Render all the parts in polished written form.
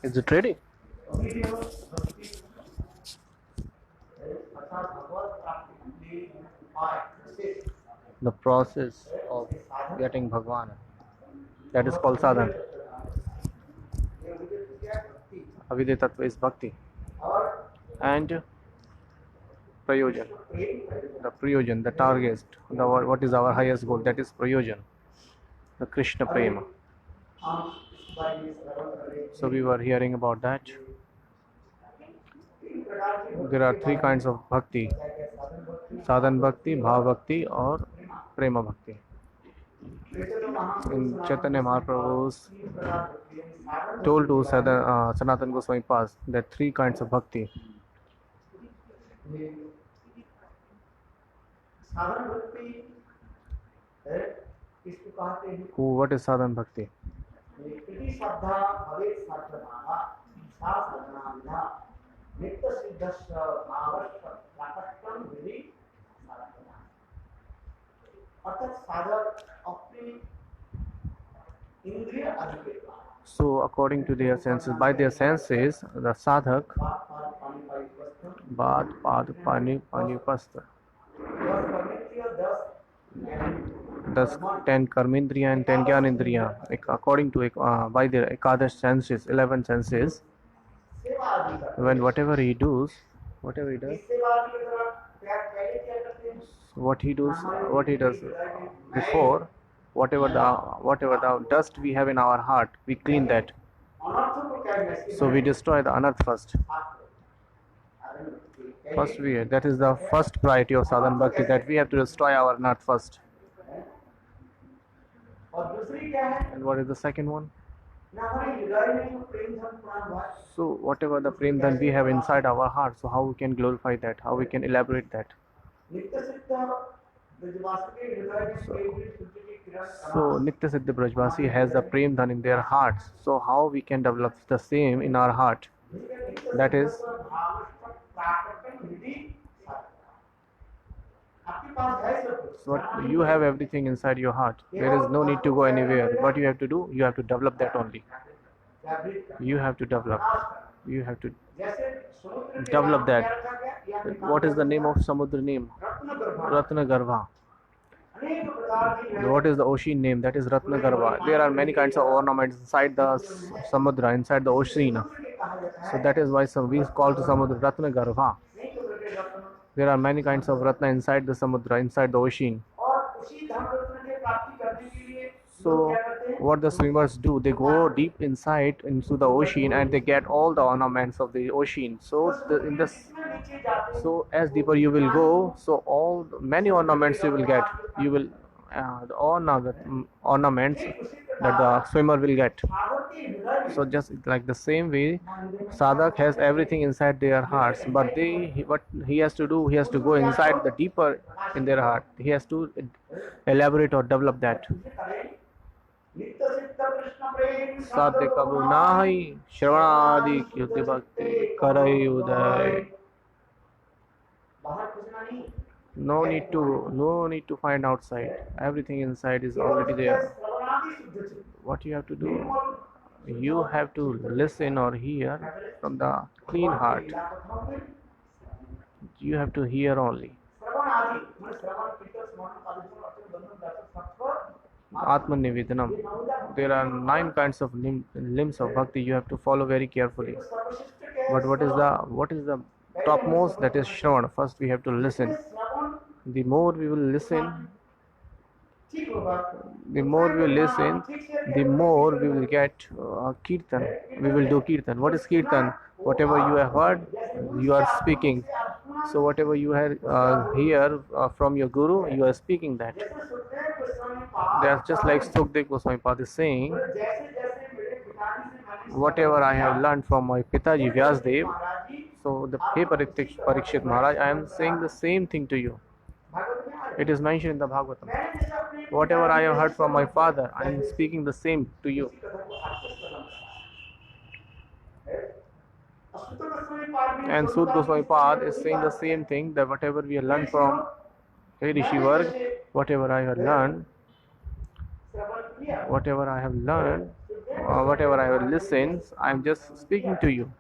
Is it ready? The process of getting Bhagwan, that is called sadhana. Avidya Tattva is bhakti. And prayojan, the prayojan, the target, what is our highest goal, that is prayojan, the Krishna prema. So we were hearing about that. There are three kinds of bhakti: sadhan bhakti, bhav bhakti, or prema bhakti. In Chaitanya Mahaprabhu's told to Sanatana Goswami Pas that three kinds of bhakti. What is sadhan bhakti? So according to their senses, by their senses, the sadhak Bad Pad Pani Panipasta, thus 10 karmindriya and 10 gyanindriya, according to by their ekadash senses, 11 senses, when whatever he does, what he does before, whatever the dust we have in our heart, we clean that. So we destroy the anarth first. That is the first priority of sadhana bhakti, that we have to destroy our anarth first. And what is the second one? So whatever the prem dhan we have inside our heart, so how we can glorify that, how we can elaborate that. So Nitya Siddha Brajvasi has the prem dhan in their hearts, so how we can develop the same in our heart, that is what you have, everything inside your heart. There is no need to go anywhere. What you have to do, you have to develop that only. You have to develop that. What is the name of Samudra name? Ratna Garbha. What is the ocean name? That is Ratna Garbha. There are many kinds of ornaments inside the Samudra, inside the ocean. So that is why we call to Samudra Ratna Garbha. There are many kinds of Ratna inside the Samudra, inside the ocean. So what the swimmers do, they go deep inside into the ocean and they get all the ornaments of the ocean. So so as deeper you will go, so many ornaments you will get. the ornaments that the swimmer will get. So just like the same way, sadhak has everything inside their hearts, but what he has to do, he has to go inside the deeper in their heart. He has to elaborate or develop that. साध्य कबू नाही श्रवणादि कीर्ति भक्ति करई उदय. No need to find outside. Everything inside is already there. What you have to do, you have to listen or hear from the clean heart. You have to hear only. Atman Nivedanam. There are 9 kinds of limbs of bhakti. You have to follow very carefully. But what is the topmost? That is Shravan. First we have to listen. The more we will listen, the more we will get kirtan. We will do kirtan. What is kirtan? Whatever you have heard, you are speaking. So whatever you hear from your guru, you are speaking that. That's just like Sukdev Goswami Pad is saying, whatever I have learned from my Pitaji Vyasdev, so the Hey Parikshit Maharaj, I am saying the same thing to you. It is mentioned in the Bhagavatam. Whatever I have heard from my father, I am speaking the same to you. And Sud Goswami Pad is saying the same thing, that whatever we have learned from Hey Rishi Varg, whatever I have learned, whatever I have listened, I am just speaking to you.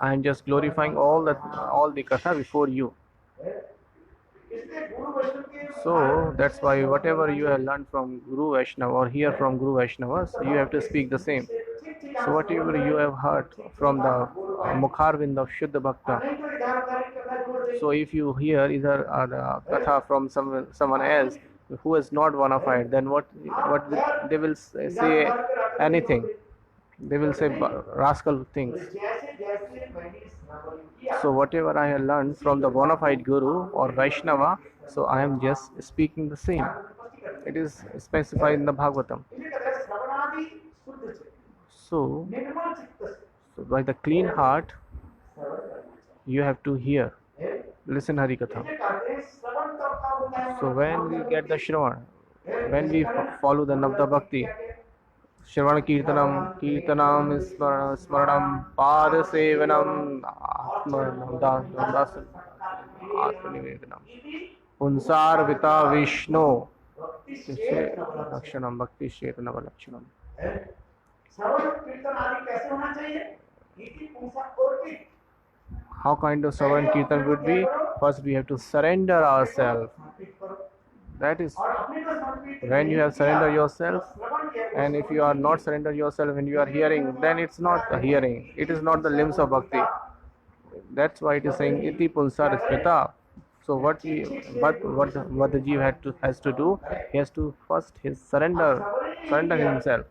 I am just glorifying all the katha before you. So that's why whatever you have learned from Guru Vaishnava or hear from Guru Vaishnavas, you have to speak the same. So whatever you have heard from the Mukharvind of Shuddha Bhakta, so if you hear either the katha from someone else who is not bona fide, then what they will say anything. They will say rascal things. So whatever I have learned from the bona fide Guru or Vaishnava, so I am just speaking the same. It is specified in the Bhagavatam. So by the clean heart, you have to hear, listen Harikatha. So when we get the Shravan, when we follow the Navda Bhakti, Shravan Kirtanam Smaranam Pada Sevanam Atmanivedanam Unsar Vita Vishnu Lakshanam Bhakti Shetanava Lakshanam. How kind of Shravan Kirtan would be? First we have to surrender ourselves. That is, when you have surrendered yourself, and if you are not surrendered yourself when you are hearing, then it's not a hearing. It is not the limbs of bhakti. That's why it is saying iti punsar smita. So what the jiva has to do, he has to first surrender himself.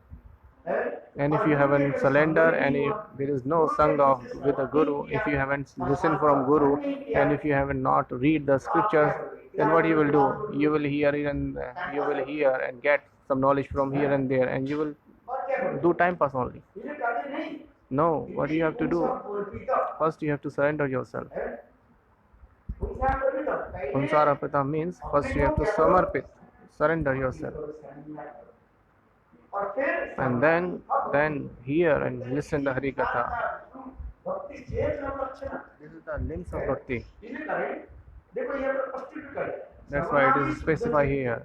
And if you haven't surrendered, and if there is no sangha with the Guru, if you haven't listened from Guru, and if you haven't not read the scriptures, then what you will do? You will hear it and get some knowledge from here and there, and you will do time pass only. No, what you have to do? First you have to surrender yourself. Punsarapita means first you have to surrender yourself. And then hear and listen to Harikatha. This is the limbs of bhakti. That's why it is specified here.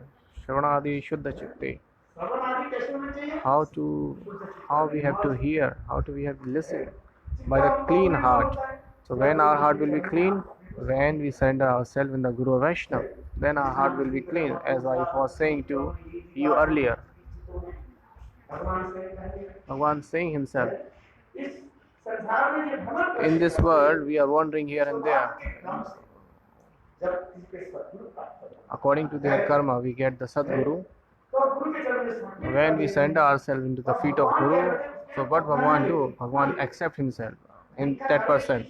Shravanadi Shuddha Chitte. How we have to hear, we have to listen by the clean heart. So when our heart will be clean, when we surrender ourselves in the Guru Vaishnava, then our heart will be clean, as I was saying to you earlier. Bhagavan saying himself, in this world we are wandering here and there. According to their karma, we get the Sadguru. When we surrender ourselves into the feet of Guru, so what Bhagavan do? Bhagavan accept himself in that person.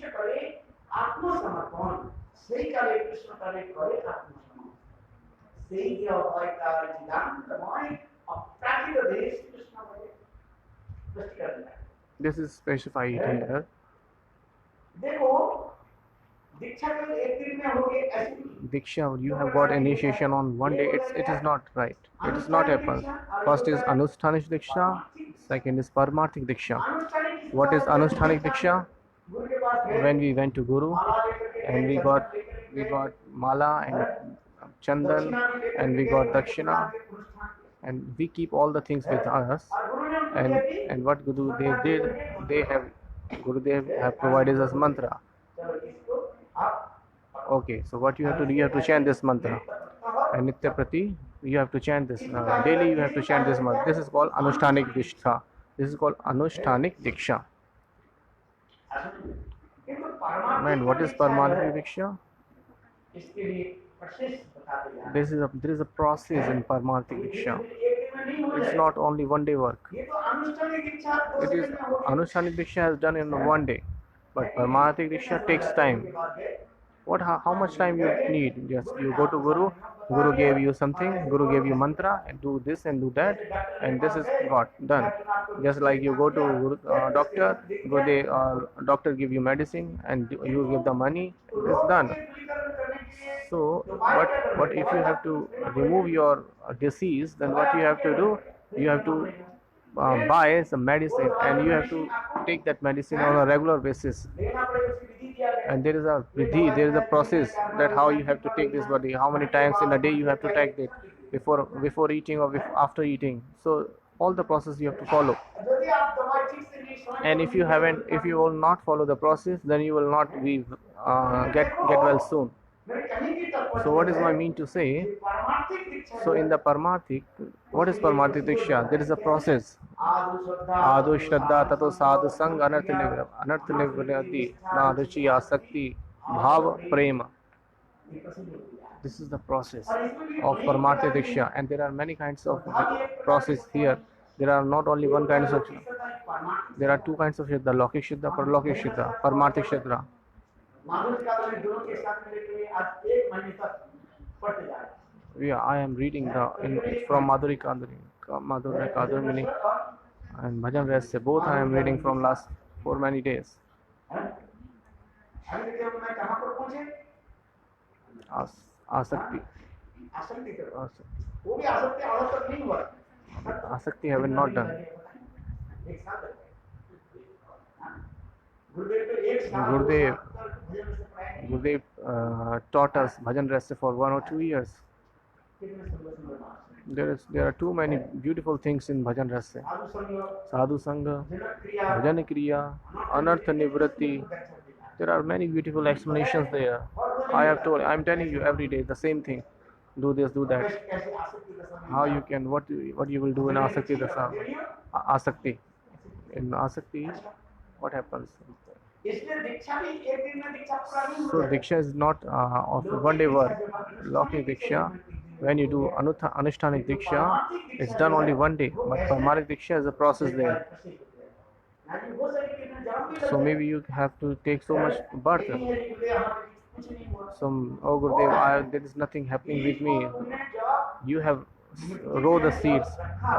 সেই যে অভয়টা চিদানন্দময় অপ্রাকৃত দেশ কৃষ্ণ বলে দৃষ্টি করবে। This is specified here. देखो दीक्षा तो एक दिन में हो गए ऐसे Diksha, you have got initiation on one day. It is not right. It is not happen. First is Anushthanik Diksha. Second is Paramarthik Diksha. What is Anushthanik Diksha? गुरु के पास गए When we went to Guru माला लेकर के and we got mala and chandan and we got dakshina and we keep all the things with us. और गुरु ने उनको दिया कि And what Gurudev did, Gurudev have provided us mantra. चलो इसको आप Okay, so what you have to do, you have to chant this mantra. And Nitya Prati, you have to chant this. Daily you have to chant this mantra. This is called Anushthanik Diksha. This is called Anushthanik Diksha. किंतु परमात्मा Man, what is Paramarthik Diksha? इसके लिए process बताते हैं। There is a process in Paramarthik Diksha. एक दिन में नहीं हो It's जाएगा। not only one day work. ये तो अनुष्ठानिक दीक्षा दो It is दिन में हो गई। Anushthanik Diksha has done in one day, but Paramarthik Diksha takes time. How much time you need? Just you go to Guru. Guru gave you something. Guru gave you mantra and do this and do that, and this is got done. Just like you go to doctor, doctor give you medicine and you give the money. It's done. So, but if you have to remove your disease, then what you have to do? You have to buy some medicine and you have to take that medicine on a regular basis. लेना पड़ेगा उसकी विधि दिया गया। And there is a vidhi, there is a process that how you have to take this body, how many times in a day you have to take it before eating or after eating. So all the process you have to follow. यदि आप दवाई ठीक से नहीं समझ And if you will not follow the process, then you will not be get well soon. मेरे कहीं की तत्व So what is my mean to say? परमार्थिक Diksha So in the Paramarthik, what is Paramarthik Diksha? There is a process. आदु Shraddha Adu Shraddha Tato Sadhu Sang Anartha Nivrati Na Ruchi Asakti Bhav Prema. This is the process of Paramarthik Diksha, and there are many kinds of process here. There are not only one kind of there are two kinds of Shraddha, Laukik Shraddha, Paralaukik Shraddha, Paramarthik Shraddha. माधुर्य का दोनों के साथ मिलकर आज एक महीने तक पढ़ते जा रहे हैं। Yeah, I am reading from Madhuri Kadamini and Bhajan Rasa. Both I am reading from last for many days. अभी तक मैं कहाँ पर पहुँचे? Asakti. आसक्ति की तरफ। वो भी आसक्ति औरत तक नहीं हुआ। Asakti have not done. एक साल तक। गुरुदेव तो एक साल Gurudev भजन से पढ़ाए। Gurudev taught us Bhajan Rasa for 1 or 2 years. कितने सुंदर सुंदर बात। There are too many beautiful things in Bhajan Rasa. साधु संग, Sadhu Sangha, जनक क्रिया, Bhajan Kriya, Anartha Nivrati. There are many beautiful explanations there. I am telling you every day the same thing. Do this, do that. कैसे आसक्ति का समय How you can, what you will do in Asakti Dasa. Asakti. In Asakti, what happens? इसलिए दीक्षा भी एक दिन में दीक्षा पूरा नहीं So Diksha is not of one day work. Laukik Diksha, when you do Anushthanik Diksha, it's done only one day. But Paramarthik Diksha is a process there. हो सके कि मैं जन्म भी So maybe you have to take so much birth. नहीं है गुरुदेव हमारे कुछ नहीं हुआ। Oh Gurudev, there is nothing happening with me. उन्हें जवाब You have row the seeds.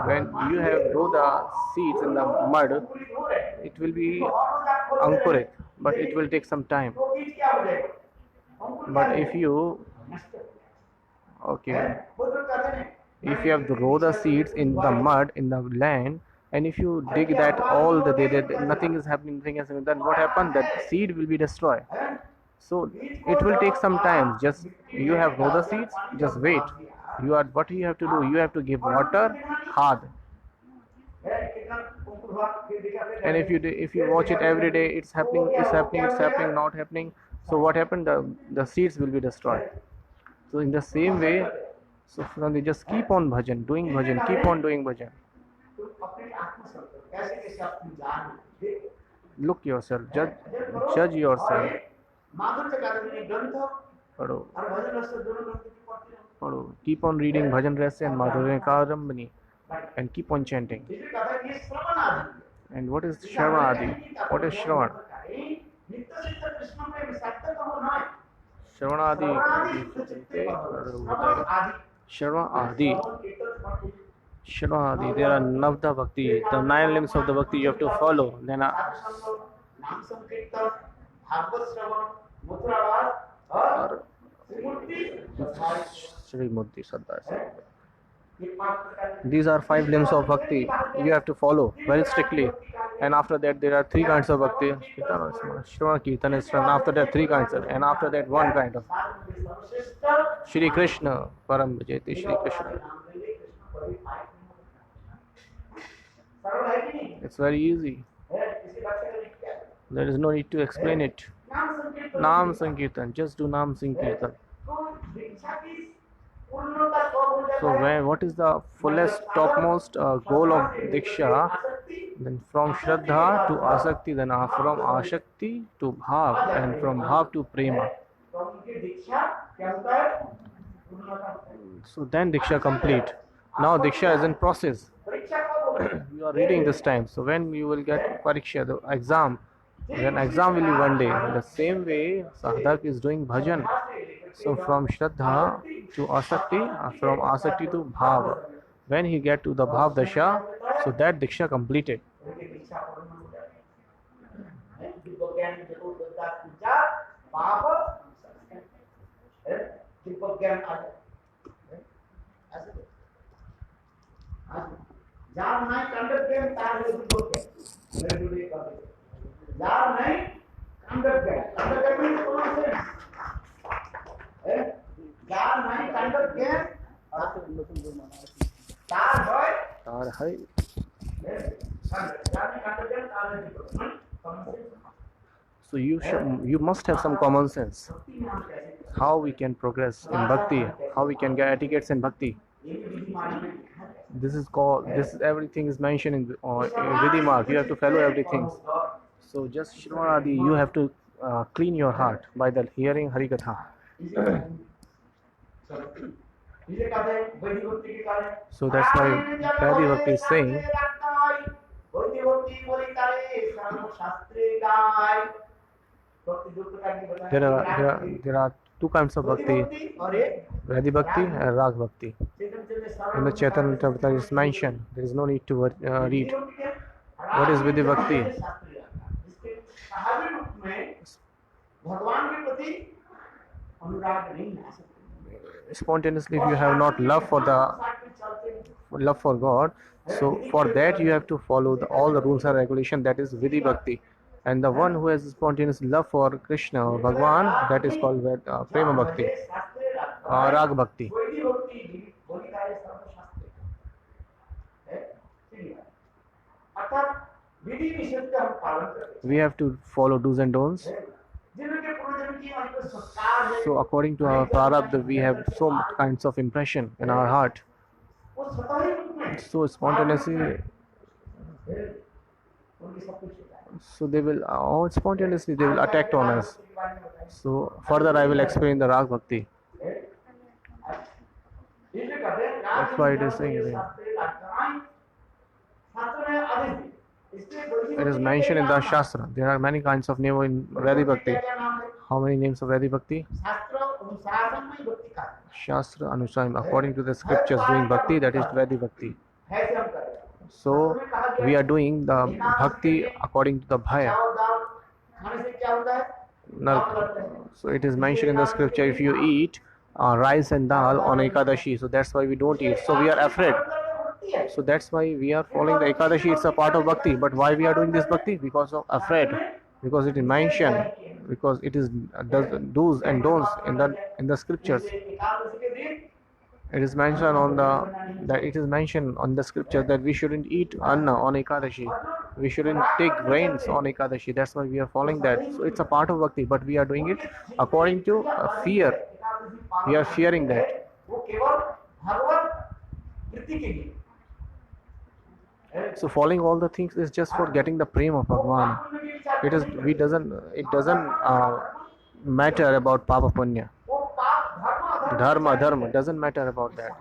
When you have row the seeds in the mud, पूरी हो रहे हैं। it will be और रोज आप खोल रहे हैं। ankurit, but it will take some time. तो बीज क्या हो जाएगा? अंकुर क्या But हो if जाएगा? you, नष्ट हो जाएगा। okay, वो लोग कहते हैं if you have to row the seeds in the mud in the land, and if you dig that all the day that nothing is happening, then what happens? That seed will be destroyed. So it will take some time. Just you have row the seeds, just wait. What you have to do? You have to give water, khad, कितना अंकुर हुआ फिर देखा फिर and if you watch it every day, it's happening, not happening. So what happened? The seeds will be destroyed. So in the same way, so they just keep on doing bhajan, keep on doing bhajan. तो अपने आत्मसंत कैसे कैसे अपनी जान देखो। Look yourself, judge yourself. माधुर्य का ग्रंथ पढ़ो, और भजन रस दोनों ग्रंथ की पढ़ते हैं। पढ़ो. Keep on reading Bhajan Rasa and Madhurya Kadambini and keep on chanting. इसलिए कहता है कि ये श्रवण आदि And what is Shravanadi? What is Shravan? नित्य सिद्ध कृष्ण प्रेम सत्य तो हो ना Shravanadi. श्रवण आदि Sharma Adi. श्रवण कीर्तन स्मरण Sharma Adi. There are Navda Bhakti, the 9 limbs of the Bhakti you have to follow. Then साधु नाम संकीर्तन भागवत श्रवण मुद्रावास और श्रीमूर्ति Sri Murti Sadhar. ये पांच प्रकार के These are 5 limbs of bhakti you have to follow very strictly. And after that there are 3 kinds of bhakti. Shravana Kirtan is and after that 3 kinds of, and after that 1 kind of. सर्वश्रेष्ठ Shri Krishna, Param Vijayati Shri Krishna. सरल है कि नहीं It's very easy. है इसके लक्ष्य का क्या है There is no need to explain it. नाम संकीर्तन Nam Sankirtan, just do Nam Sankirtan. तो दीक्षा की पूर्णता कब हो जाता So है what is the fullest, topmost goal of Diksha? आसक्ति Then from Shraddha to Asakti, then from Ashakti to Bhav, and from Bhav to Prema. तो उनकी दीक्षा क्या होता है पूर्णता होता है So then Diksha complete. Now Diksha is in process. परीक्षा कब होगी You are reading this time. So when you will get Pariksha, the exam, then exam will be one day. The same way Sadhak is doing bhajan. So from Shraddha to Asakti, from Asakti to Bhav. When he get to the Bhav Dasha, so that Diksha completed. उनकी दीक्षा पूर्ण हो जाती है दिव्य ज्ञान जरूर देता पूजा पाप है दिव्य ज्ञान आ जाए ऐसे जार नहीं कंडक्ट ज्ञान तार है दिव्य ज्ञान मेरे लिए कर दे जार नहीं कंडक्ट ज्ञान में कौन से है जार नहीं कंडक्ट ज्ञान तार है Tar hai. So you must have some common sense. How we can progress in bhakti, how we can get etiquettes in bhakti. This is called. This is everything is mentioned in Vidhi Mark. You have to follow everything. So just Shravanadi, you have to clean your heart by the hearing Harikatha. So that's why Vedi Bhakti is saying. There are 2 kinds of bhakti, Vedi Bhakti and Rag Bhakti. In the Chaitanya Charitamrita is mentioned. There is no need to read. What is Vedi Bhakti? Spontaneously, if you have not love for God, so for that you have to follow all the rules and regulation. That is Vidhi Bhakti. And the one who has spontaneous love for Krishna or Bhagwan, that is called Prema Bhakti, Rag Bhakti. We have to follow do's and don'ts. So according to our prarabdha, we have so kinds of impression in our heart. So spontaneously, so they will spontaneously they will attack on us. So further I will explain the Rag Bhakti. That's why it is saying it is mentioned in the Shastra. There are many kinds of names in Vedi Bhakti. How many names of Vedi Bhakti? Shastra Anusayam. According to the scriptures, doing Bhakti, that is Vedi Bhakti. So we are doing the Bhakti according to the Bhaya. So it is mentioned in the scripture, if you eat rice and dal on Ekadashi, so that's why we don't eat. So we are afraid. So that's why we are following the Ekadashi. It's a part of Bhakti. But why we are doing this Bhakti? Because of afraid. Because it is mentioned. Because it is do's and don'ts in the scriptures. It is mentioned on the scripture that we shouldn't eat anna on Ekadashi. We shouldn't take grains on Ekadashi. That's why we are following that. So it's a part of Bhakti, but we are doing it according to fear. We are fearing that. So following all the things is just for getting the prema of Bhagwan. It doesn't matter about Papa Punya. Dharma doesn't matter about that.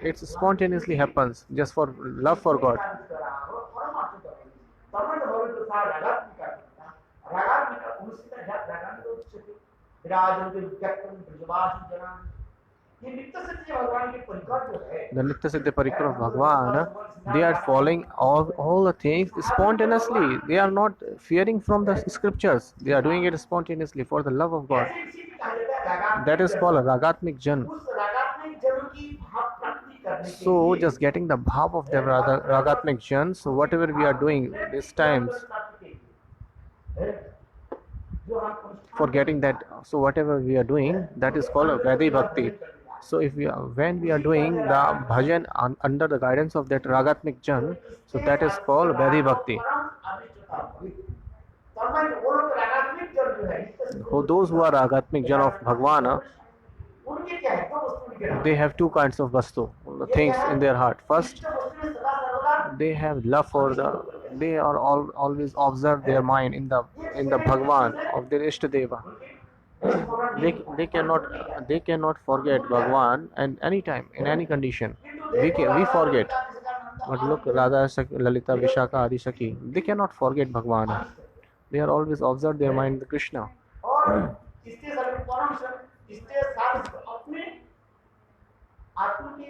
It spontaneously happens just for love for God. ये नित्य सिद्ध भगवान के परिकर जो है, The Nitya Siddhi Parikar of Bhagwan, they are following all the things spontaneously. They are not fearing from the scriptures. They are doing it spontaneously for the love of God. ऐसे इसी को कहा जाता है रागात्मिक That is जन। called Ragatmik Jan. उस रागात्मिक जन की भाव प्राप्ति करने के So, लिए just getting the bhav of the Ragatmik Jan. So, whatever we are doing these times, जो हम अनुष्ठान for getting that, so whatever we are doing, that is called a Vedi Bhakti. So, if we are, when we are doing the bhajan under the guidance of that Ragatmik Jan, so that is called Vedi Bhakti. वो लोग रागात्मिक जन जो है, Those who are Ragatmik Jan of Bhagwan, उनके क्या है, दो वस्तु के नाम they have two kinds of vastu, things in their heart. First, वस्तु में सदा सर्वदा they have love for the, they are always observe their mind in the Bhagwan of their Ishtadeva. They cannot forget Bhagwan and any time in any condition. We forget. But look, Radha, Lalita, Vishaka, Adi Saki, they cannot forget Bhagwan. They are always observe their mind in Krishna. और इसके साथ परम इसके साथ अपने आत्मा के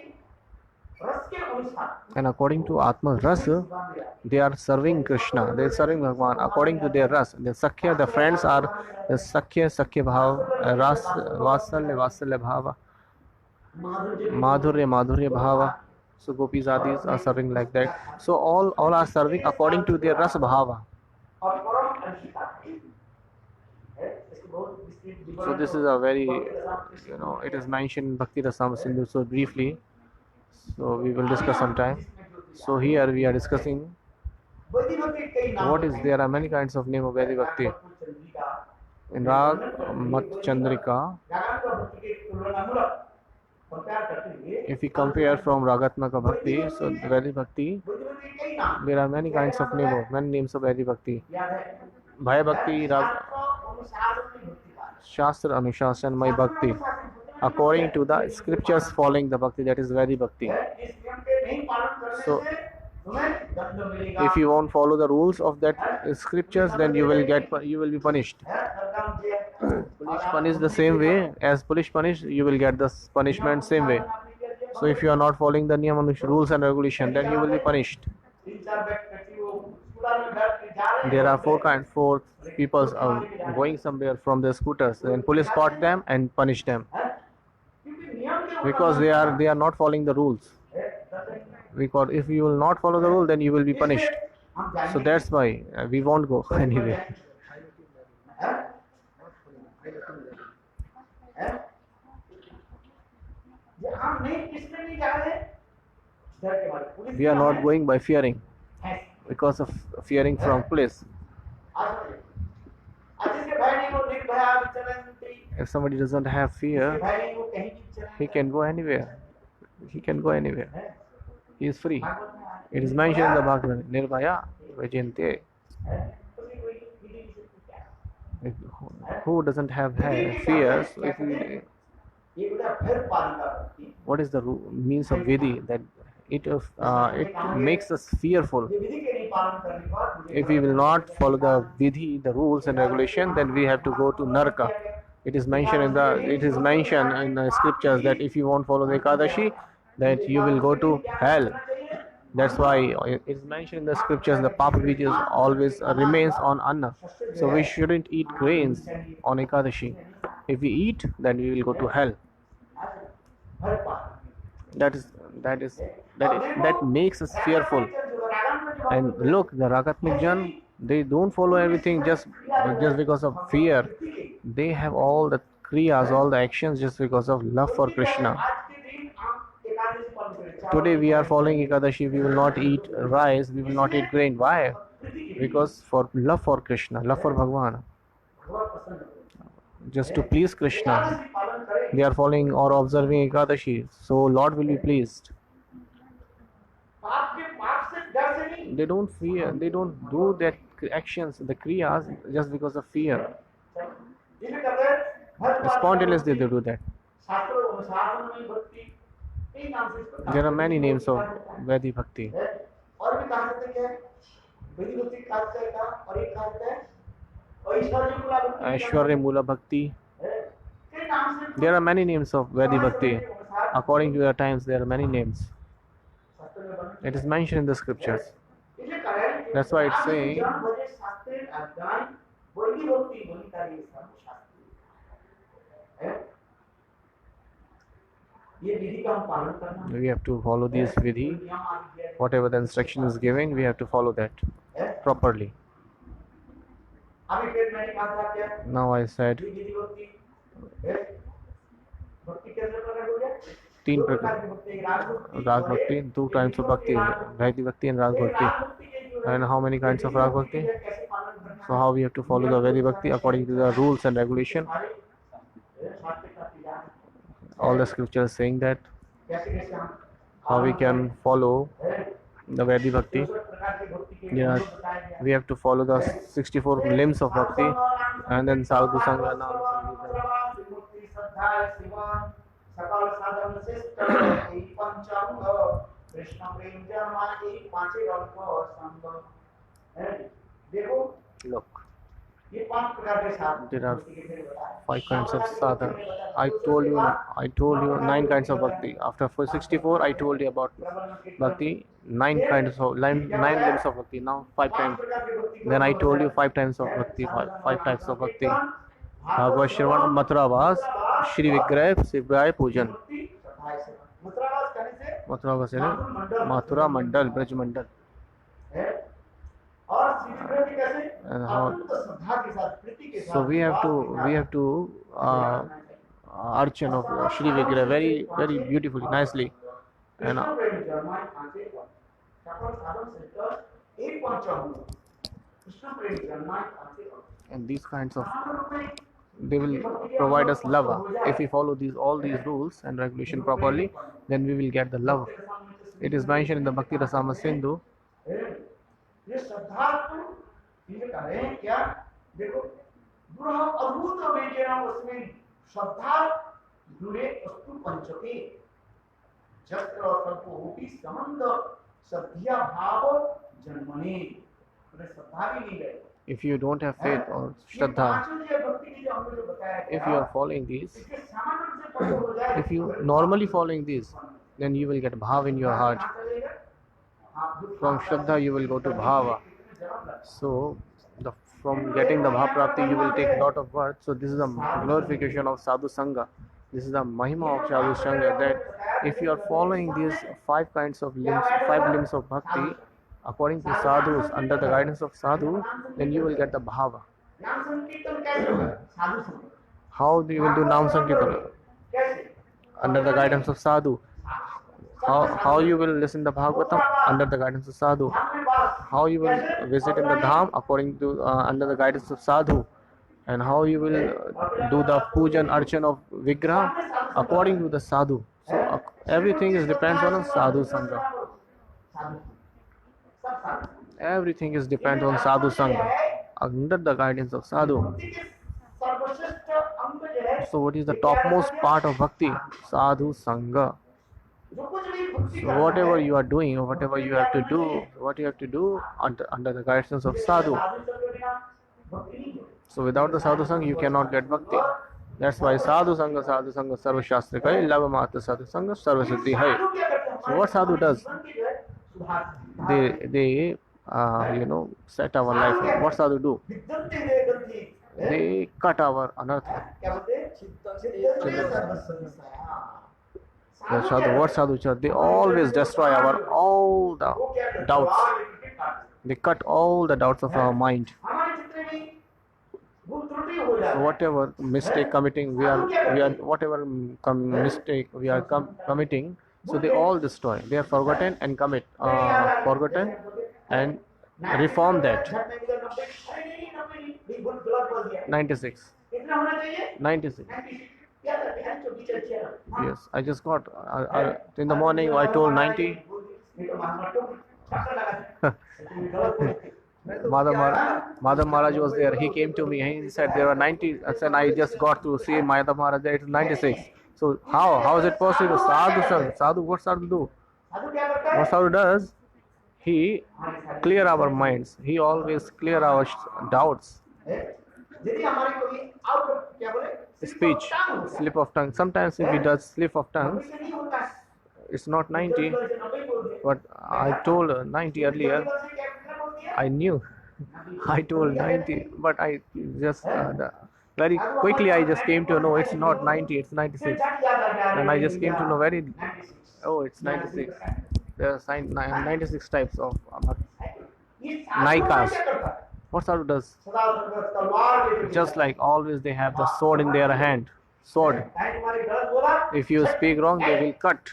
रस के अनुसार And according to Atma Ras, they are serving Krishna. They are serving Bhagwan according to their Ras. The Sakhya, the friends are the Sakhya Bhav, Ras, Vasalya Bhava, Madhurya Bhava. So Gopis Adis are serving like that. So all are serving according to their Ras Bhava. और परम अनुसार है, इसको बहुत विस्तृत So this is a very, it is mentioned in Bhakti Rasam Sindhu so briefly. So we will discuss sometime. So here we are discussing what is, there are many kinds of name of Vedi Bhakti. In Rag Mat Chandrika, if we compare from Ragatmaka Bhakti, so Vedi Bhakti, there are many kinds of many names of Vedi Bhakti. Bhaya Bhakti, Shastra Anushasanmay Bhakti. According to the scriptures following the Bhakti, that is Vedi Bhakti. So, if you won't follow the rules of that scriptures, then you will be punished. Police punish the same way as police punish, you will get the punishment same way. So if you are not following the niyam rules and regulation, then you will be punished. There are four people going somewhere from their scooters, then police caught them and punished them because they are not following the rules. Because if you will not follow the rule, then you will be punished. So that's why we won't go anyway. We are not going by fearing, because of fearing from police. If somebody doesn't have fear, he can go anywhere. He can go anywhere. He is free. It is mentioned in the Bhagavad Gita, Nirbhaya Vajyante. Who doesn't have fear? So if what is the means of Vedi? That it makes us fearful. If we will not follow the Vidhi, the rules and regulation, then we have to go to Naraka. It is mentioned in the scriptures that if you won't follow the Ekadashi, that you will go to hell. That's why it is mentioned in the scriptures the Papa Vijay always remains on Anna. So we shouldn't eat grains on Ekadashi. If we eat, then we will go to hell. That makes us fearful. And look, the Ragatmik Jan, they don't follow everything just because of fear. They have all the kriyas, all the actions just because of love for Krishna. Today we are following Ekadashi, we will not eat rice, we will not eat grain. Why? Because for love for Krishna, love for Bhagwan. Just to please Krishna, they are following or observing Ekadashi, so Lord will be pleased. They don't fear, they don't do that actions, the kriyas, just because of fear. Spontaneously they do that. There are many names of Vedi Bhakti. Aishwarya Mula Bhakti. There are many names of Vedi Bhakti. According to their times, there are many names. शास्त्र में वर्णन It is mentioned in the scriptures. इसलिए कारण That's why it's saying, जन भजे शास्त्रेण अज्ञान वैदिक भक्ति बोलिकारी सर्वशास्त्री है। ये विधि का हम पालन करना है। we have to follow this vidhi. नियम आदि दिया Whatever the instruction is given, we have to follow that है। properly. अभी फिर मैंने कहा था क्या Now I said ये विधि भक्ति है। भक्ति कैसे प्रकार हो गया? तीन दो प्रकार की भक्ति, राग भक्ति, Rag Bhakti, 2 kinds of bhakti, Vaidhi Bhakti and Rag Bhakti. And how many kinds of Rag Bhakti? कैसे पालन करना So how we have to follow the Vaidhi Bhakti according to the rules and regulation. All the scriptures saying that how we can follow the Vaidhi Bhakti. Yes, we have to follow the 64 limbs of Bhakti and then Sadhu Sangha, Nam Samgita. सकल साधन श्रेष्ठ यही पंचांग कृष्ण प्रेम जन्मा यही पांचे रंग संग है। देखो Look, ये 5 प्रकार के साधन there are 5 kinds of sadhana. I told you 9 kinds of bhakti. After 64, I told you about bhakti. 9 kinds of 9 limbs of bhakti. Now 5 times. Then I told you 5 times of bhakti. 5 types of bhakti. Bhagavad Shravan, Mathuravas, Shri Vigrah, Sivaya Pujan. मुद्रावास करने से Mathuravas is Mathura Mandal, Braj Mandal. है और श्री विग्रह कैसे And how? अत्यंत श्रद्धा के साथ प्रीति के साथ So we have to archan of Shri Vigrah very beautifully, nicely. And Krishna प्रेम जन्मा पांचे सकल साधन श्रेष्ठ एक पंचांग कृष्ण प्रेम जन्मा पांचे and these kinds of they will provide us love. If we follow all these rules and regulation properly, then we will get the love. It is mentioned in the Bhakti Rasama Sindhu. ये श्रद्धा तो ये कह रहे हैं क्या देखो बुरा अभूत वेजना उसमें श्रद्धा जुड़े वस्तु पंचके जत्र संकोपी संबंध श्रद्धा भाव जन्मने श्रद्धा भी नहीं गए। If you don't have faith or shraddha, if you are following these, if you normally following these, then you will get bhav in your heart. From shraddha you will go to bhava. So from getting the bhav prapti you will take lot of words. So this is the glorification of sadhu sangha. This is the mahima of sadhu sangha, that if you are following these 5 kinds of limbs, 5 limbs of bhakti according to sadhus, under the guidance of sadhu, then you will get the bhava. How you will do Nam Sankirtan? Under the guidance of sadhu. How you will listen the Bhagavatam? Under the guidance of sadhu. How you will visit in the Dham? According to under the guidance of sadhu. And how you will do the pujan archan of Vigraha? According to the sadhu. So everything is depends on sadhu sangha. Everything is depend on sadhu sangha, under the guidance of sadhu. So what is the topmost part of bhakti? Sadhu sangha. So whatever you are doing or whatever you have to do, under the guidance of sadhu. So without the sadhu sangha you cannot get bhakti. That's why sadhu sangha sarva shastra kai lava mata sadhu sangha sarva siddhi hai. So what sadhu does? They set our life. What sadhu do? They cut our anartha. What sadhu does? They always destroy all the doubts. They cut all the doubts of our mind. So whatever mistake committing committing, so they all destroy. They are forgotten and forgotten and reform that. 96. Yes, I just got in the morning I told 90. Madhav Maharaj was there. He came to me. He said there were 90. I said I just got to see Madhav Maharaj. It is 96. So how is it possible? Sadhu, what sadhu do? What sadhu does? He clear our minds. He always clear our doubts. speech, slip of tongue. Sometimes if he does slip of tongue, it's not 90, but I told 90 earlier. I knew. I told 90, but I just very quickly I just came to know it's not 90, it's 96, and I just came to know oh, it's 96. There are 96 types of Naikas. What sadhu does? Just like always, they have the sword in their hand. Sword. If you speak wrong, they will cut.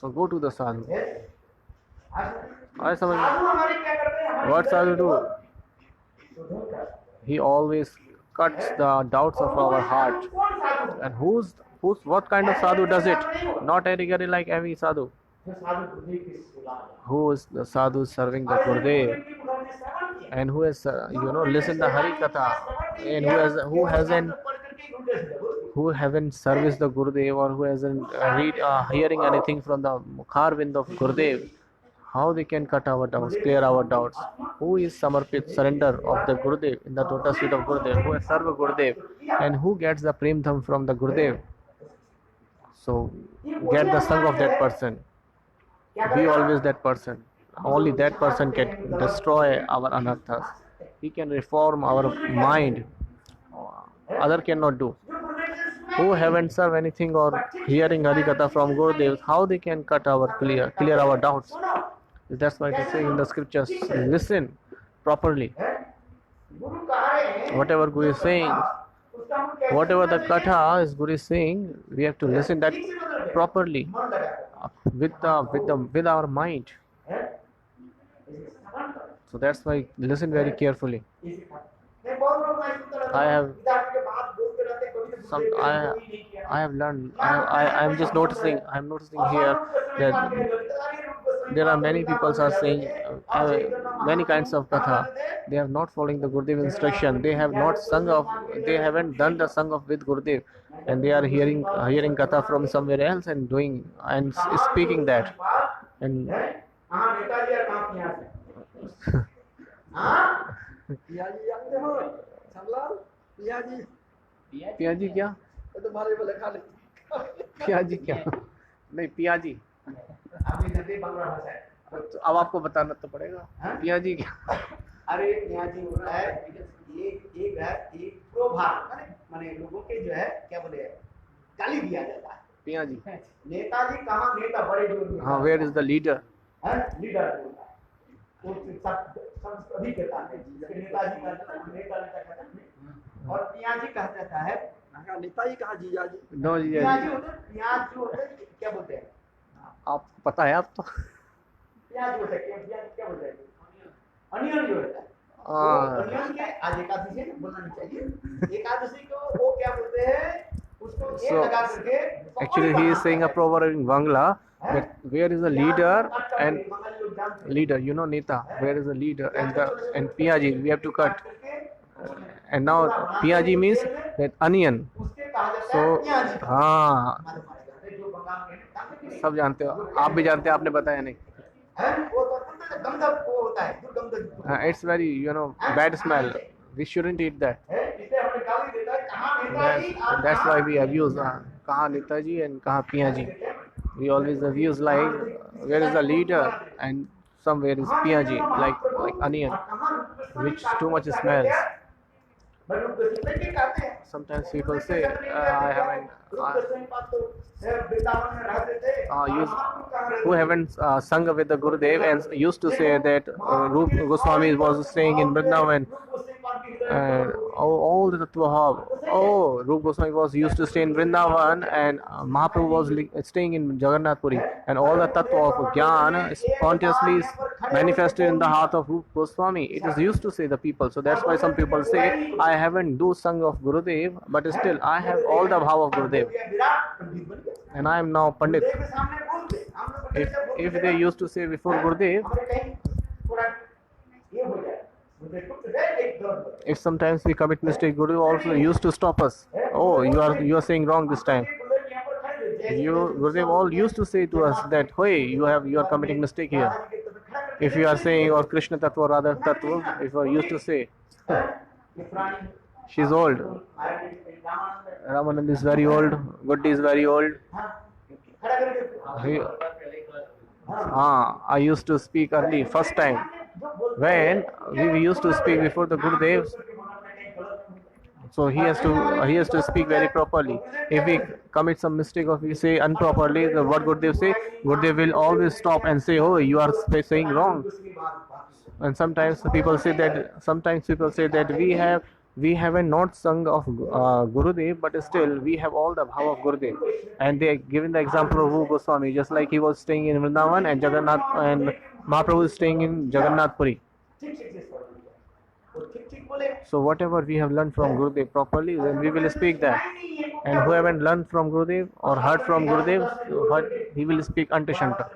So go to the sadhu. I समझ में. What sadhu do? He always cuts the doubts of our heart. And what kind of sadhu does it? Not anybody like every sadhu. Who is the sadhu serving the Gurudev, and who has listened the Hari Katha, and who haven't serviced the Gurudev, or who hasn't hearing anything from the Mukharvind of Gurudev. How they can cut our doubts, clear our doubts? Who is Samarpit, surrender of the Gurudev in the lotus feet of Gurudev? Who has served Gurudev, and who gets the Prem Dham from the Gurudev? So get the sang of that person. Be always that person. Only that person can destroy our anarthas. He can reform our mind. Other cannot do. Who haven't served anything or hearing Harikatha from Gurudev, how they can clear our doubts? That's why it is saying in the scriptures, listen properly. Whatever Guru is saying, whatever the katha is Guru is saying, we have to listen that properly with our mind. So that's why listen very carefully. I have learned. I'm noticing here that there are many people are saying many kinds of katha. They have not following the Gurudev instruction. They have not they haven't done the sang of with Gurudev, and they are hearing katha from somewhere else and doing and speaking that. And Piazzi क्या? Piazzi क्या? नहीं Piazzi. अब आपको बताना तो पड़ेगा. Piazzi क्या? अरे पियाजी होता है एक प्रोभार माने लोगों के जो है क्या बोले गाली दिया जाता है. पियाजी. नेताजी कहाँ नेता बड़े जो. हाँ, where is the leader? Leader वो सब अभी कहता है नेताजी का नेता कहता है. और पियाजी कहा जाता है. नेताजी कहा जीजाजी. नो जीजाजी. पियाजी होता है. पियाज जो होता है क्या बोलते हैं? आपको पता है? आप तो पियाज होता है. क्या बोलते हैं? अनियन जो होता है. अनियन के आज एकादशी से बोलना नहीं चाहिए. एकादशी को वो क्या बोलते हैं? उसको एक लगा करके. Actually, he is saying a proverb in Bangla that where is the leader and leader, Neta, where is the leader and Piyaji, we have to cut. And now Piyaji means that onion. So हाँ, सब जानते हो. आप भी जानते हैं, आपने बताया नहीं. It's very bad smell. We shouldn't eat that. That's why we abuse kaha Netaji and kaha Piyaji. We always abuse like where is the leader and somewhere is Piyaji, like onion, which too much smells. Sometimes people say who haven't sung with the Gurudev and used to say that Rup Goswami was saying in Vrindavan. All the Tattva Rup Goswami was used to stay in Vrindavan, and Mahaprabhu was staying in Jagannath Puri, and all the Tattva of Gyan spontaneously manifested in the heart of Rup Goswami. It is used to say the people. So that's why some people say, I haven't do sang of Gurudev, but still I have all the bhav of Gurudev, and I am now Pandit. If they used to say before Gurudev, if sometimes we commit mistake, Guru also used to stop us. Oh, you are saying wrong this time. Gurudev all used to say to us that, hey, you are committing mistake here. If you are saying or Krishna Tattva or Radha Tattva, if you are used to say, ये पुरानी She's old. Ramanand Ramanand is very old. Goody is very old. हाँ खड़ा करके He, I used to speak early, first time. When we used to speak before the Gurudev, so he has to speak very properly. If we commit some mistake or we say improperly, what Gurudev say, Gurudev will always stop and say, "Oh, you are saying wrong." And sometimes people say that we haven't not sung of Gurudev, but still we have all the bhav of Gurudev. And they are given the example of Rupa Goswami, just like he was staying in Vrindavan and Jagannath and Mahaprabhu is staying in Jagannath Puri. ठीक ठीक से वो ठीक बोले So whatever we have learned from Gurudev properly, then we will speak that. And who haven't learned from Gurudev or heard from Gurudev, he will speak ante shanta.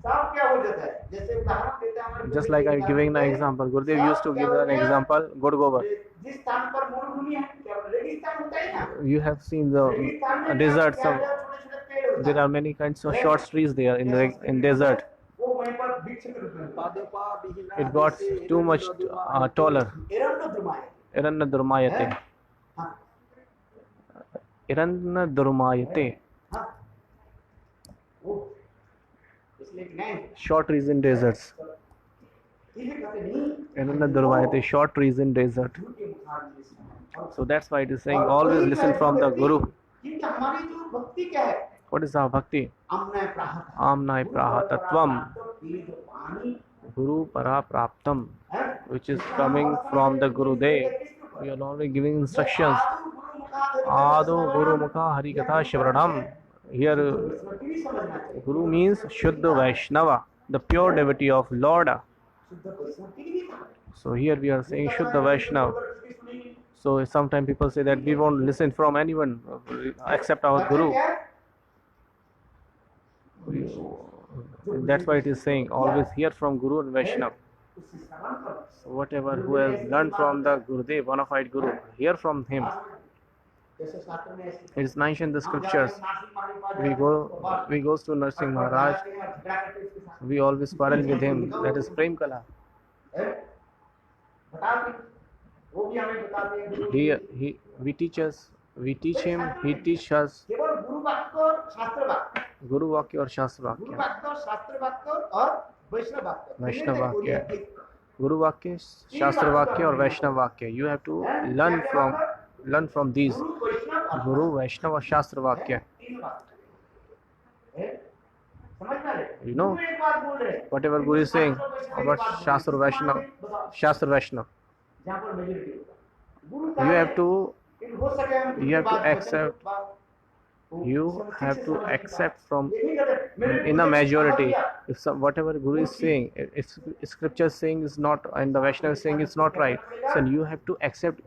साफ क्या हो जाता है जैसे उदाहरण देते हैं हमारे Just like I'm giving an example, Gurudev used to give an example, Gud Gobar. जिस स्थान पर मरुभूमि है क्या रेगिस्तान होता है ना You have seen the desert. There are many kinds of short trees there in desert. वो वहीं पर वृक्ष के रूप में It got too much taller. एरंड द्रुमाय Iranna Durmayate. हाँ Iranna Durmayate. हाँ वो इसलिए कि नहीं Short trees in deserts. इसे कहते नहीं Iranna Durmayate. Short trees in desert. झूठे मुखार जिसमें So that's why it is saying always listen from the Guru. क्योंकि हमारी जो भक्ति क्या है What is our bhakti? आमनाय प्राहत Amnai Prahatatvam. पीर जो पानी Guru Para Praptam. है Which is coming from the Gurudev. We are already giving instructions. Ado Guru Mukha Harikatha Shivranam. Here स्मृति समझना चाहिए Guru means Shuddha Vaishnava, the pure devotee of Lord. शुद्ध स्मृति की नहीं था So here we are saying Shuddha Vaishnava. So sometimes people say that we won't listen from anyone except our Guru. That's why it is saying always hear from Guru and Vaishnava. उससे श्रवण करो So whatever who has learned from the Gurudev, bona fide Guru, hear from him. जैसे शास्त्र में It is mentioned in the scriptures. We goes to Narsingh Maharaj. We always quarrel with him. That is Prem Kala. वो भी हमें बताते हैं We teach him. He teach us केवल गुरु वाक्य और शास्त्र वाक्य Guru Vakya or Shastra Guru Vakya. वाक्य और शास्त्र वाक्य और वैष्णव वाक्य Vaishnava Vakya. Guru Vakya, Shastra Vakya or Vaishnava Vakya. You have to learn from these. गुरु वैष्णव और Guru, Vaishnava, Shastra Vakya. तीन वाक्य हैं? समझ में आ रहा है? You know, गुरु एक बात बोल रहे हैं whatever Guru is saying about Shastra Vaishnava, Shastra Vaishnava, जहाँ पर मेजॉरिटी होगा गुरु you कहा है, have to हो सके हम you have to बात बदल accept- दो, बात- you ठीक have से to समझ accept from ये नहीं कहते, मेरे in a गुरु ने majority. कहा If whatever Guru is saying, if scripture saying is not and the Vaishnava is saying it's not right, so you have to accept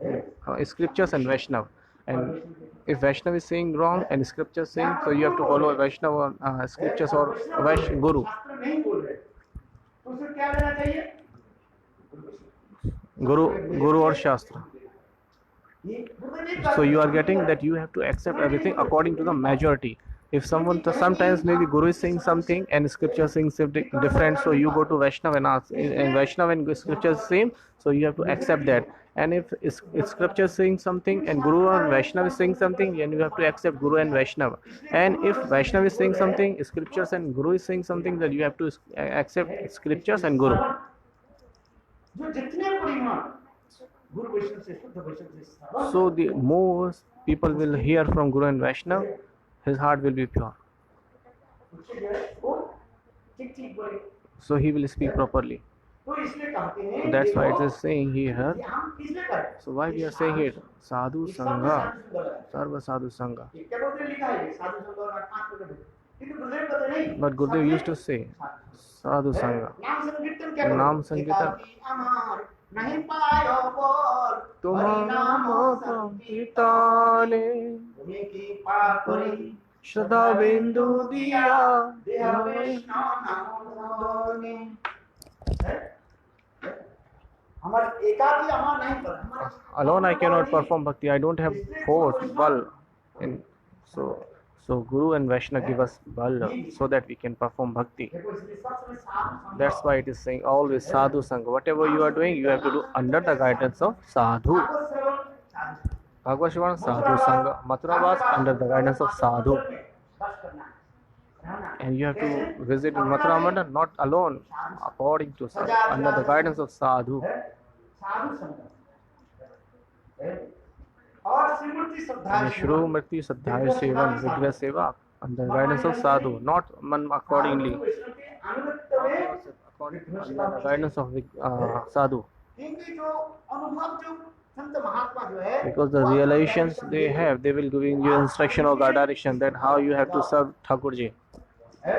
scriptures and Vaishnava. And if Vaishnava is saying wrong and scripture saying, so you have to follow Vaishnava scriptures or Guru. शास्त्र नहीं बोल रहे तो उसे क्या लेना चाहिए Guru or Shastra. ये गुरु ने कहा So you are getting that you have to accept everything according to the majority. If sometimes maybe Guru is saying something and scripture is saying something different, so you go to Vaishnava and ask, and Vaishnava and scripture is same, so you have to accept that. And if scripture is saying something and Guru or Vaishnava is saying something, then you have to accept Guru and Vaishnava. And if Vaishnava is saying something, scriptures and Guru is saying something, then you have to accept scriptures and Guru. जो जितने परिमाण गुरु वैष्णव से शुद्ध वैष्णव से श्रवण So the more people will hear from Guru and Vaishnava, his heart will be pure. उससे जो है वो ठीक ठीक बोले So he will speak properly. तो इसलिए कहते हैं That's why it देखो, is saying here. कि हम इसलिए करें So why we are saying it? Sadhu Sangha, Sarva Sadhu Sangha. ये क्या बोलते हैं लिखा है साधु संघ और आत्मा को किंतु गुरुदेव कहते नहीं But Gurudev used to say Sadhu Sangha. नाम संकीर्तन क्या नाम संकीर्तन। अमर नहीं पायो बोल तुम्हारा संकीर्तने तुम्हें कृपा करी श्रद्धा बिंदु दिया. देह वैष्णव नाम धोने हमारे एकाकी अमर नहीं पर हमारे Alone I cannot perform bhakti. I don't have force, will. And So Guru and Vaishnava give us bal so that we can perform bhakti. देखो इसलिए सबसे साधु संग That's why it is saying always sadhu sangha. Whatever you are doing, you have to do under the guidance of sadhu. Bhagavat Shravan Sadhu Bhagavad Shravan, sadhu sangha. Mathura Vas under the guidance of sadhu. बस करना है रहना है। And you have to visit in Mathura Manda not alone, according to sadhu, under the guidance of sadhu. साधु संग और श्रीमूर्ति श्रद्धा And Shru Murti Sadhyaya Sevan, Vigraha Seva, under the guidance of sadhu, not accordingly, according under the guidance of sadhu. क्योंकि जो अनुभव जो संत महात्मा जो है Because the realizations they have, they will giving you instruction or direction that how you have to serve Thakurji. है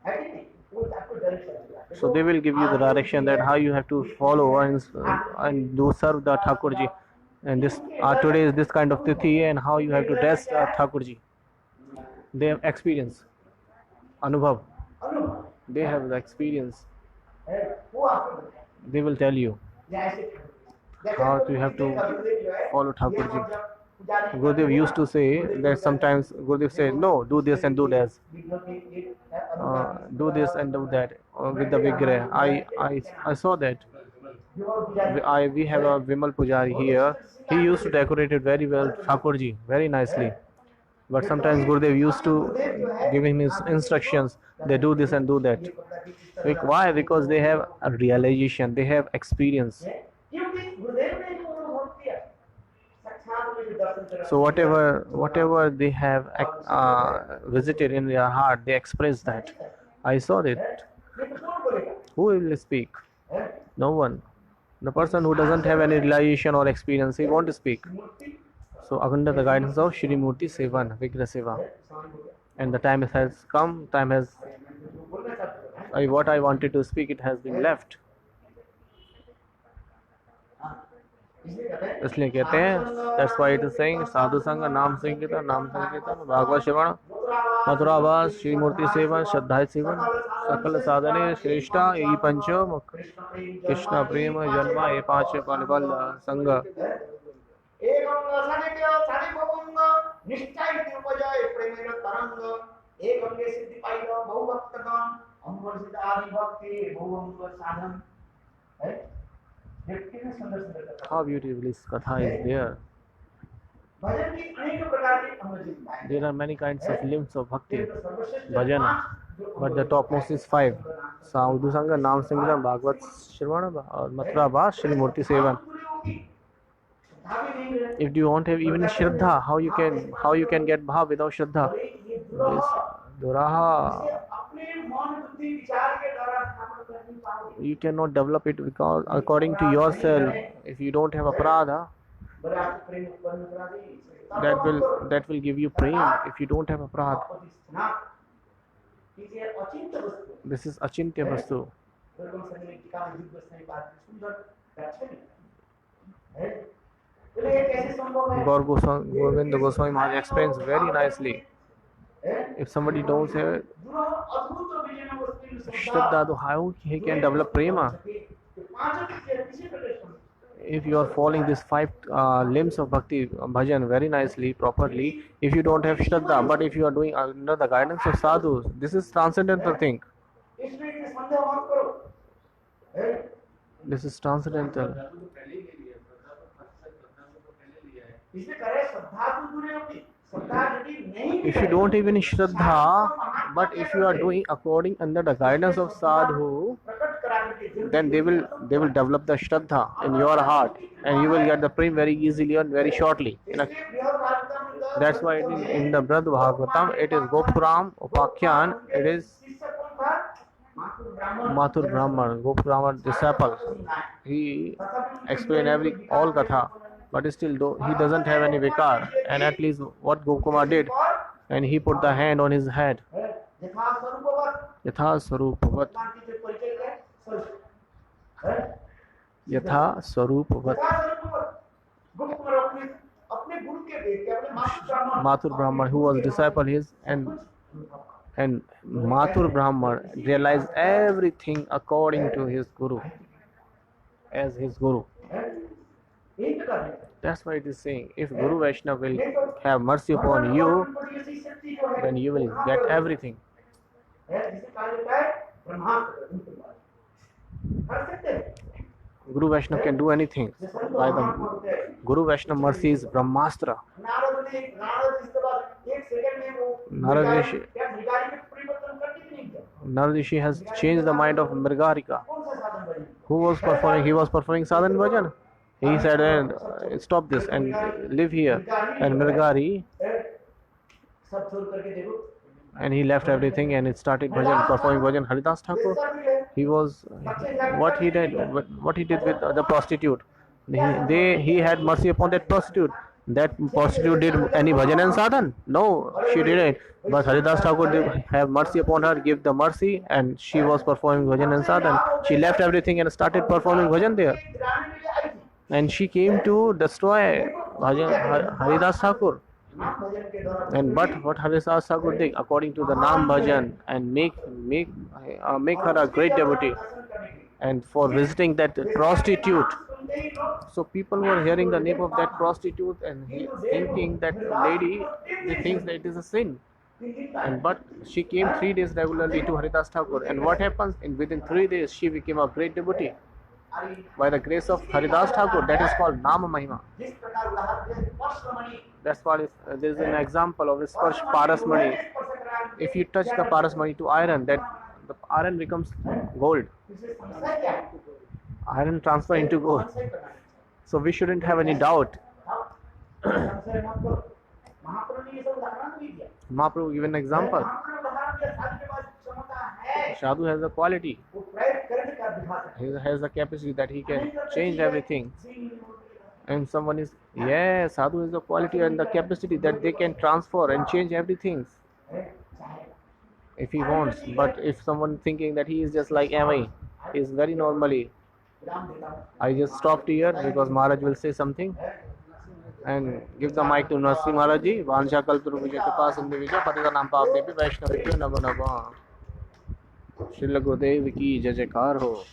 कि नहीं वो आपको डायरेक्शन देगा। So they will give you the direction that how you have to follow and do serve the Thakurji. And this today is this kind of tithi and how you have to dress Thakurji. They have experience, Anubhav. अनुभव They have the experience. है वो आपको बताएगा। They will tell you जैसे how you have to follow Thakurji. Gurudev used to say that sometimes Gurudev said, no, do this and do that. Do this and do that with the Vigraha. I saw that. We have a Vimal Pujari here. He used to decorate it very well, Thakurji, very nicely. But sometimes Gurudev used to give him his instructions. They do this and do that. Why? Because they have a realization. They have experience. So whatever they have visited in their heart, they express that. I saw that. Who will speak? No one. The person who doesn't have any realization or experience, he won't speak. So under the guidance of Shri Murti Sevan, Vigraha Seva. And the time has come, time has, what I wanted to speak, it has been left. इसलिए कहते हैं, that's why it is saying साधु संग नाम संकीर्तन भागवत श्रवण मथुरा वास श्री मूर्ति seven श्रद्धाय seven सकल साधने श्रेष्ठा यही पंचो मुख कृष्ण प्रेम जन्म ये पांच फल संग How beautiful this katha is there. There are many kinds of limbs of bhakti, bhajana, but the topmost is 5. Sadhu Sangha, Nam Sangitam, Bhagavad Shravana, or Mathura Vas, Shri Murti Sevan. If you don't have even Shraddha, how you can get bhav without Shraddha? This Duraha. You cannot develop it because according to yourself, if you don't have aparadha, that will give you prema. If you don't have aparadha, this is achintya vastu. Govinda Goswami Maharaj explains very nicely. If somebody don't have Shraddha, how he can develop prema? If you are following these 5 limbs of bhakti bhajan very nicely, properly, if you don't have Shraddha, but if you are doing under the guidance of sadhus, this is transcendental thing. This is transcendental. If you don't have any Shraddha, but if you are doing according under the guidance of sadhu, then they will develop the Shraddha in your heart, and you will get the prema very easily and very shortly. That's why in the Brihad Bhagavatam it is Gopuram Upakhyan, it is Mathur Brahman, Gopuram disciple. He explained all katha, but still though he doesn't have any vikar, and at least what Gopkumar did, and he put the hand on his head. Yatha Swarupavat. Yatha Swarupavat. Mathur Brahman, who was disciple his, and Mathur Brahman realized everything according to his guru, as his guru. That's why it is saying, if Guru Vaishnava will have mercy upon you, ऐसी शक्ति जो है then you will get everything. जिसे कहा जाता है ब्रह्मास्त्र कर सकते हैं। Guru Vaishnava can do anything. By the Guru Vaishnava mercy is Brahmastra. Narad इसके बाद एक सेकंड में वो Narad Rishi, क्या मृगारी में परिवर्तन करके भी नहीं किया। Narad Rishi has changed the mind of Mrigarika. कौन सा साधन बनी? Who was performing? He was performing sadhan bhajan. He said, stop this and live here. And Mrigari, सब छोड़ करके देखो and he left everything and it started bhajan, performing bhajan. Haridas Thakur, he was, what he did with the prostitute. He had mercy upon that prostitute. That prostitute did any bhajan and sadhan? No, she didn't. But Haridas Thakur did have mercy upon her, give the mercy, and she was performing bhajan and sadhan. She left everything and started performing bhajan there. And she came to destroy Haridas Thakur. And but what Haridas Thakur did, according to the Nam Bhajan, and make her a great devotee, and for visiting that prostitute. So people were hearing the name of that prostitute and thinking that lady, they think that it is a sin. And but she came 3 days regularly to Haridas Thakur, and what happens? Within 3 days she became a great devotee. By the grace of Haridas Thakur, that is called Nama Mahima. That's why there is an example of Sparsh Parasmani. If you touch the Parasmani to iron, that the iron becomes gold. Iron transfer into gold. So we shouldn't have any doubt. Mahaprabhu gave an example. Sadhu has a quality. He has the capacity that he can change everything. And someone is, yes, Sadhu has the quality and the capacity that they can transfer and change everything if he wants. But if someone thinking that he is just like Ami, he is very normally. I just stopped here because Maharaj will say something. And give the mic to Nasi Maharaj ji. Vansha kalpuru vijay kripa sindhu vijay patita naam paap devi vaishnavi namo namo. Srila Gurudev ki jai jaikar ho.